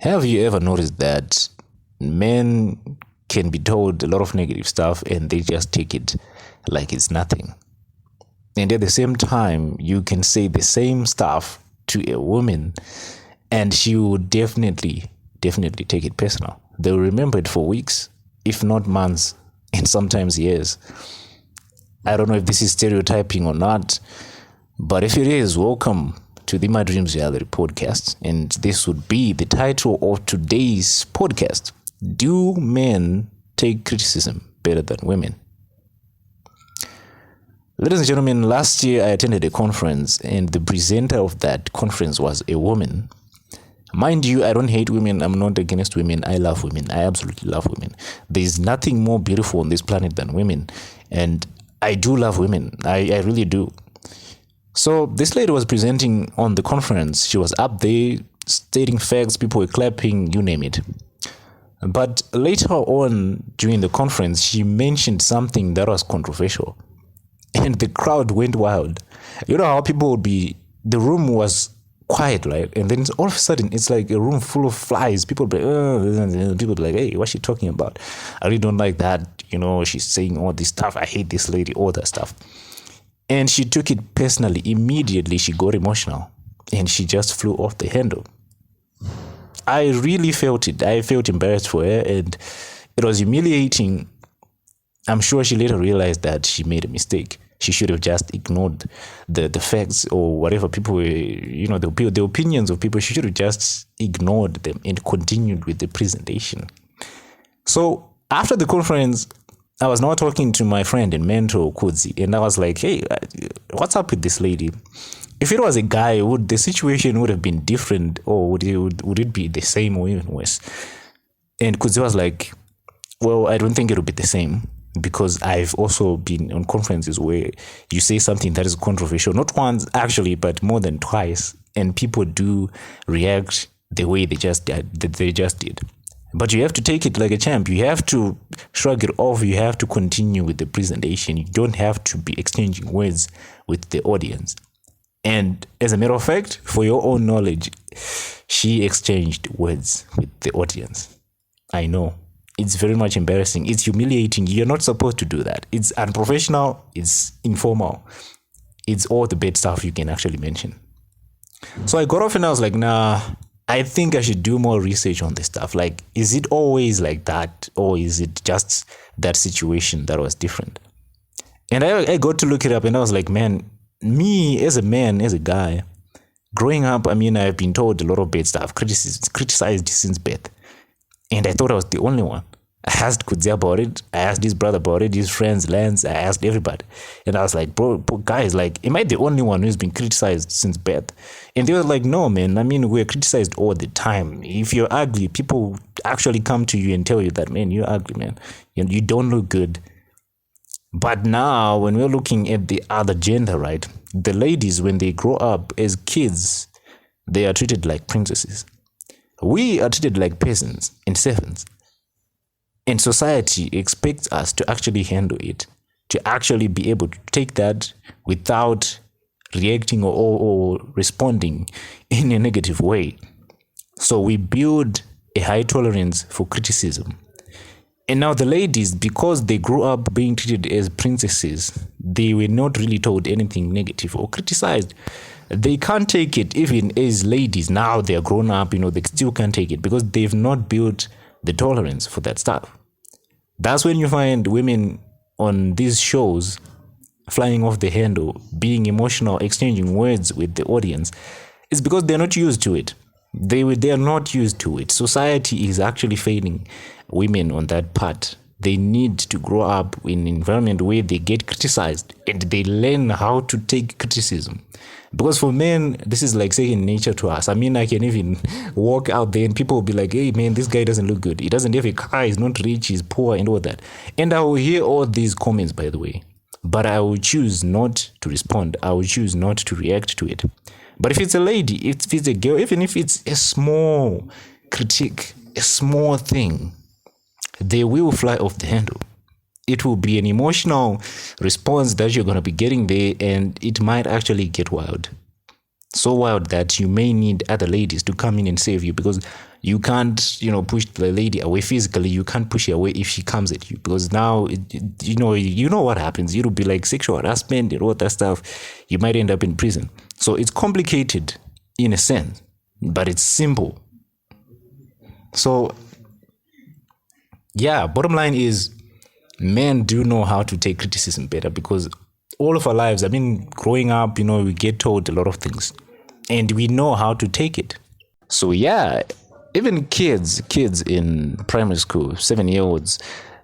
Have you ever noticed that men can be told a lot of negative stuff and they just take it like it's nothing? And at the same time, you can say the same stuff to a woman and she would definitely take it personal. They'll remember it for weeks, if not months, and sometimes years. I don't know if this is stereotyping or not, but if it is, welcome to the My Dreams Reality podcast. And this would be the title of today's podcast. Do men take criticism better than women? Ladies and gentlemen, last year I attended a conference and the presenter of that conference was a woman. Mind you, I don't hate women. I'm not against women. I love women. I absolutely love women. There's nothing more beautiful on this planet than women. And I do love women. I really do. So this lady was presenting on the conference. She was up there stating facts. People were clapping, you name it. But later on during the conference, she mentioned something that was controversial. And the crowd went wild. You know how people would be, the room was quiet, right? And then all of a sudden, it's like a room full of flies. People would be like, people would be like, hey, what's she talking about? I really don't like that. You know, she's saying all this stuff. I hate this lady, all that stuff. And she took it personally. Immediately, she got emotional. And she just flew off the handle. I really felt it. I felt embarrassed for her. And it was humiliating. I'm sure she later realized that she made a mistake. She should have just ignored the facts or whatever people were, you know, the opinions of people. She should have just ignored them and continued with the presentation. So after the conference, I was now talking to my friend and mentor, Kudzi, and I was like, hey, what's up with this lady? If it was a guy, would the situation would have been different, or would it be the same or even worse? And Kudzi was like, well, I don't think it would be the same. Because I've also been on conferences where you say something that is controversial, not once actually, but more than twice, and people do react the way they just did. But you have to take it like a champ. You have to shrug it off. You have to continue with the presentation. You don't have to be exchanging words with the audience. And as a matter of fact, for your own knowledge, she exchanged words with the audience. I know. It's very much embarrassing. It's humiliating. You're not supposed to do that. It's unprofessional. It's informal. It's all the bad stuff you can actually mention. So I got off and I was like, nah, I think I should do more research on this stuff. Like, is it always like that? Or is it just that situation that was different? And I got to look it up and I was like, man, me as a man, as a guy, growing up, I mean, I've been told a lot of bad stuff, criticized since birth. And I thought I was the only one. I asked Kudzi about it. I asked his brother about it, his friends, Lance. I asked everybody. And I was like, bro, guys, like, am I the only one who's been criticized since birth? And they were like, no, man. I mean, we're criticized all the time. If you're ugly, people actually come to you and tell you that, man, you're ugly, man. You don't look good. But now, when we're looking at the other gender, right? The ladies, when they grow up as kids, they are treated like princesses. We are treated like peasants and servants. And society expects us to actually handle it, to actually be able to take that without reacting or responding in a negative way. So we build a high tolerance for criticism. And now the ladies, because they grew up being treated as princesses, they were not really told anything negative or criticized. They can't take it even as ladies. Now they're grown up, you know, they still can't take it because they've not built the tolerance for that stuff. That's when you find women on these shows flying off the handle, being emotional, exchanging words with the audience. It's because they're not used to it. They are not used to it. Society is actually failing women on that part. They need to grow up in an environment where they get criticized and they learn how to take criticism. Because for men, this is like second nature to us. I mean, I can even walk out there and people will be like, hey, man, this guy doesn't look good. He doesn't have a car. He's not rich. He's poor and all that. And I will hear all these comments, by the way. But I will choose not to respond. I will choose not to react to it. But if it's a lady, if it's a girl, even if it's a small critique, a small thing, they will fly off the handle. It will be an emotional response that you're going to be getting there, and it might actually get wild. So wild that you may need other ladies to come in and save you, because you can't, push the lady away physically. You can't push her away if she comes at you, because now, you know what happens. It'll be like sexual harassment and all that stuff. You might end up in prison. So it's complicated in a sense, but it's simple. So, yeah, bottom line is, men do know how to take criticism better, because all of our lives, growing up, we get told a lot of things and we know how to take it. So yeah, even kids in primary school, 7-year-olds,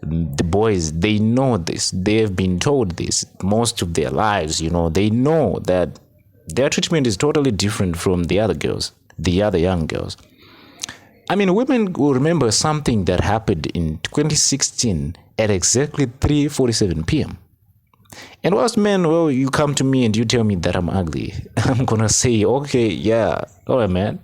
the boys, they know this. They have been told this most of their lives. They know that their treatment is totally different from the other girls, the other young girls. Women will remember something that happened in 2016 at exactly 3:47 p.m. And whilst men, well, you come to me and you tell me that I'm ugly, I'm gonna say, okay, yeah, all right, man.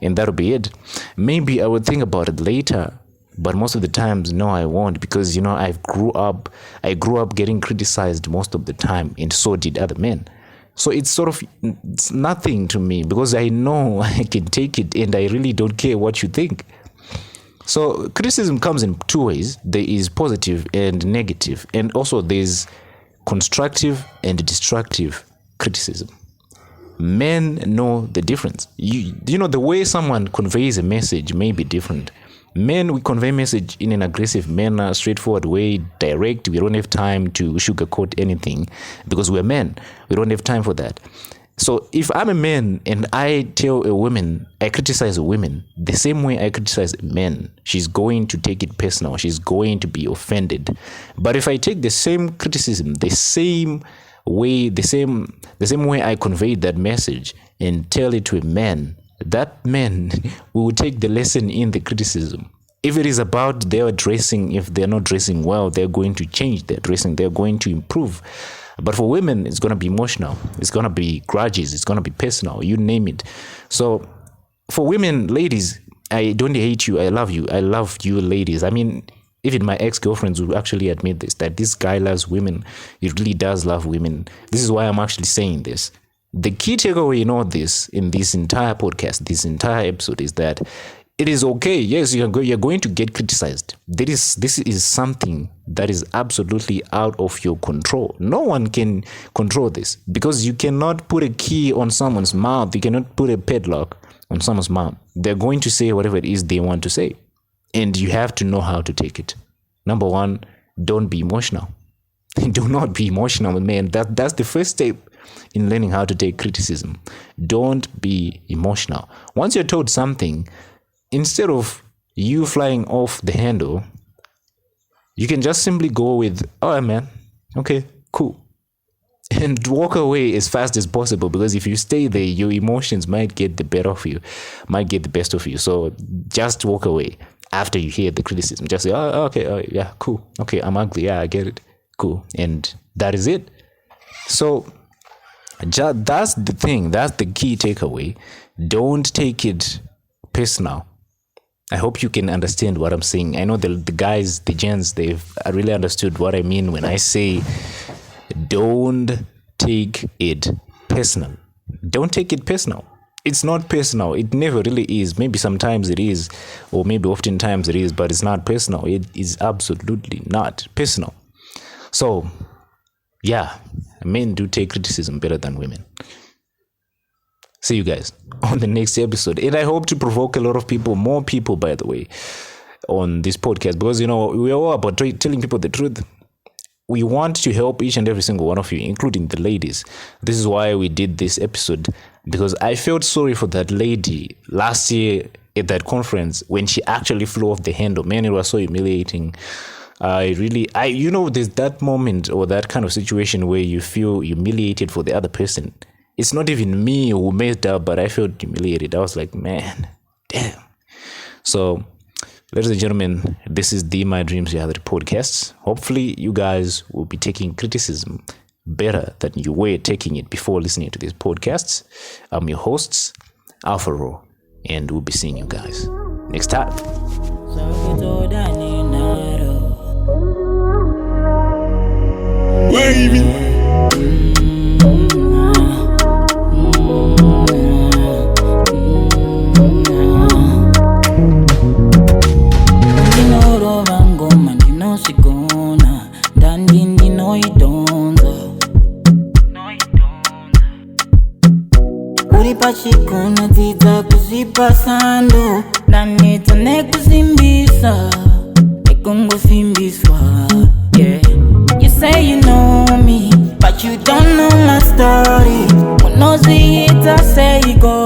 And that'll be it. Maybe I would think about it later, but most of the times, no, I won't, because, I grew up getting criticized most of the time, and so did other men. So it's nothing to me, because I know I can take it and I really don't care what you think. So criticism comes in two ways. There is positive and negative, and also there's constructive and destructive criticism. Men know the difference. The way someone conveys a message may be different. Men, we convey message in an aggressive manner, straightforward way, direct. We don't have time to sugarcoat anything, because we're men. We don't have time for that. So if I'm a man and I tell a woman, I criticize a woman the same way I criticize men, she's going to take it personal. She's going to be offended. But if I take the same criticism, the same way I conveyed that message and tell it to a man, that man will take the lesson in the criticism. If it is about their dressing, if they're not dressing well, they're going to change their dressing. They're going to improve. But for women, it's going to be emotional. It's going to be grudges. It's going to be personal. You name it. So for women, ladies, I don't hate you. I love you. I love you, ladies. Even my ex-girlfriends will actually admit this, that this guy loves women. He really does love women. This is why I'm actually saying this. The key takeaway in all this, in this entire podcast, this entire episode, is that it is okay. Yes, you're going to get criticized. This is something that is absolutely out of your control. No one can control this, because you cannot put a key on someone's mouth. You cannot put a padlock on someone's mouth. They're going to say whatever it is they want to say, and you have to know how to take it. Number one, don't be emotional. Do not be emotional, man. That's the first step in learning how to take criticism. Don't be emotional. Once you're told something, instead of you flying off the handle, you can just simply go with, all right, man, okay, cool, and walk away as fast as possible, because if you stay there, your emotions might get the better of you, might get the best of you. So just walk away after you hear the criticism. Just say, oh, okay, yeah, cool, okay, I'm ugly, yeah, I get it, cool, and that is it. So that's the thing. That's the key takeaway. Don't take it personal. I hope you can understand what I'm saying. I know the guys, the gents, they've really understood what I mean when I say don't take it personal. Don't take it personal. It's not personal. It never really is. Maybe sometimes it is, or maybe oftentimes it is, but it's not personal. It is absolutely not personal. So, yeah, men do take criticism better than women. See you guys on the next episode. And I hope to provoke a lot of people, more people, by the way, on this podcast, because, we're all about telling people the truth. We want to help each and every single one of you, including the ladies. This is why we did this episode, because I felt sorry for that lady last year at that conference when she actually flew off the handle. Man, it was so humiliating. There's that moment or that kind of situation where you feel humiliated for the other person. It's not even me who messed up, but I felt humiliated. I was like, man, damn. So, ladies and gentlemen, this is the My Dreams Reality Podcast. Hopefully, you guys will be taking criticism better than you were taking it before listening to these podcasts. I'm your hosts, Farrell, and we'll be seeing you guys next time. Wavy. pasando na neta nekuzimbisa nekungozimbiswa. Yeah, you say you know me, but you don't know my story. When nosy hits, I say you go